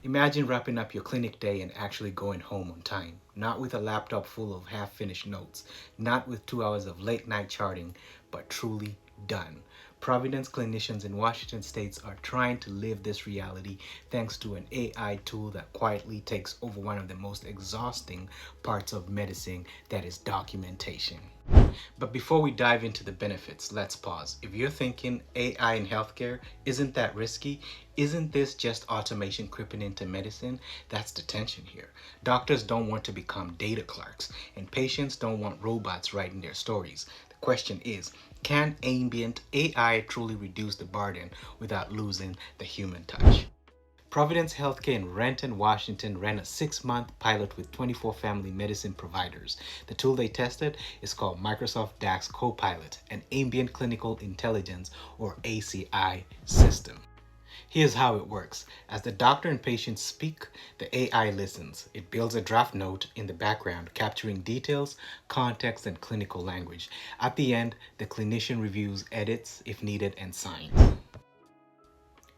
Imagine wrapping up your clinic day and actually going home on time, not with a laptop full of half-finished notes, not with 2 hours of late-night charting, but truly done. Providence clinicians in Washington states are trying to live this reality thanks to an AI tool that quietly takes over one of the most exhausting parts of medicine, that is documentation. But before we dive into the benefits, let's pause. If you're thinking AI in healthcare, isn't that risky? Isn't this just automation creeping into medicine? That's the tension here. Doctors don't want to become data clerks, and patients don't want robots writing their stories. The question is, can ambient AI truly reduce the burden without losing the human touch? Providence Healthcare in Renton, Washington ran a 6-month pilot with 24 family medicine providers. The tool they tested is called Microsoft DAX Copilot, an ambient clinical intelligence or ACI system. Here's how it works. As the doctor and patient speak, the AI listens. It builds a draft note in the background, capturing details, context, and clinical language. At the end, the clinician reviews, edits if needed, and signs.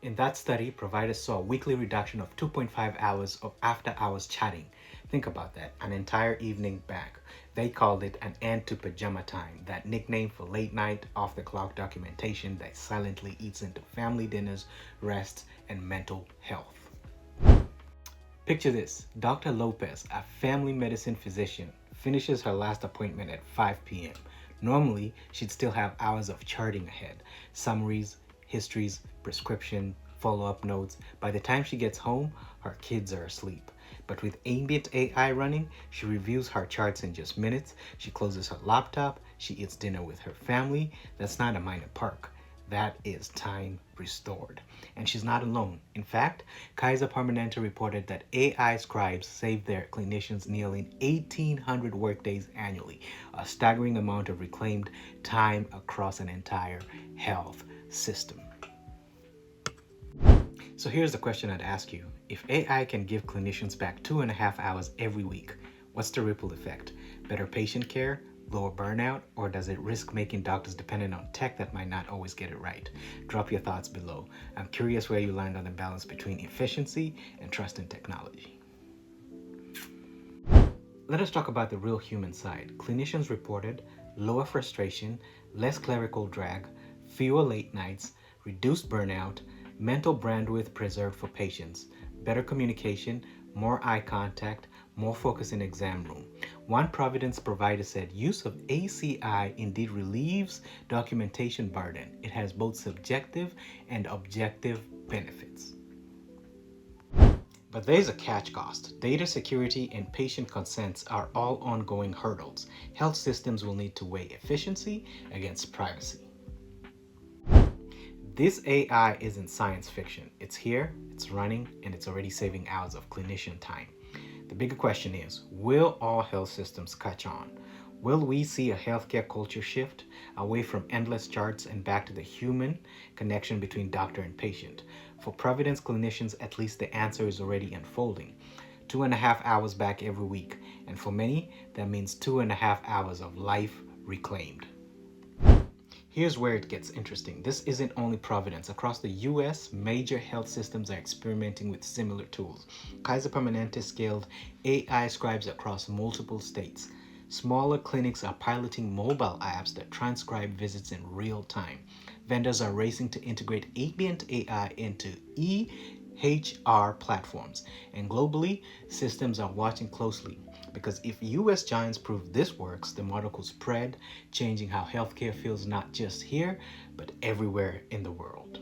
In that study, providers saw a weekly reduction of 2.5 hours of after-hours chatting. Think about that, an entire evening back. They called it an end to pajama time, that nickname for late-night, off-the-clock documentation that silently eats into family dinners, rest, and mental health. Picture this. Dr. Lopez, a family medicine physician, finishes her last appointment at 5 p.m. Normally, she'd still have hours of charting ahead, summaries, histories, prescription, follow-up notes. By the time she gets home, her kids are asleep. But with ambient AI running, she reviews her charts in just minutes. She closes her laptop. She eats dinner with her family. That's not a minor perk. That is time restored. And she's not alone. In fact, Kaiser Permanente reported that AI scribes save their clinicians nearly 1,800 workdays annually, a staggering amount of reclaimed time across an entire health system. So here's the question I'd ask you. If AI can give clinicians back 2.5 hours every week, what's the ripple effect? Better patient care, lower burnout, or does it risk making doctors dependent on tech that might not always get it right? Drop your thoughts below. I'm curious where you land on the balance between efficiency and trust in technology. Let us talk about the real human side. Clinicians reported lower frustration, less clerical drag, fewer late nights, reduced burnout, mental bandwidth preserved for patients, better communication, more eye contact, more focus in exam room. One Providence provider said use of ACI indeed relieves documentation burden. It has both subjective and objective benefits. But there's a catch cost. Data security and patient consents are all ongoing hurdles. Health systems will need to weigh efficiency against privacy. This AI isn't science fiction. It's here, it's running, and it's already saving hours of clinician time. The bigger question is, will all health systems catch on? Will we see a healthcare culture shift away from endless charts and back to the human connection between doctor and patient? For Providence clinicians, at least the answer is already unfolding. 2.5 hours back every week. And for many, that means 2.5 hours of life reclaimed. Here's where it gets interesting. This isn't only Providence. Across the US, major health systems are experimenting with similar tools. Kaiser Permanente scaled AI scribes across multiple states. Smaller clinics are piloting mobile apps that transcribe visits in real time. Vendors are racing to integrate ambient AI into EHR platforms. And globally, systems are watching closely. Because if US giants prove this works, the model could spread, changing how healthcare feels not just here, but everywhere in the world.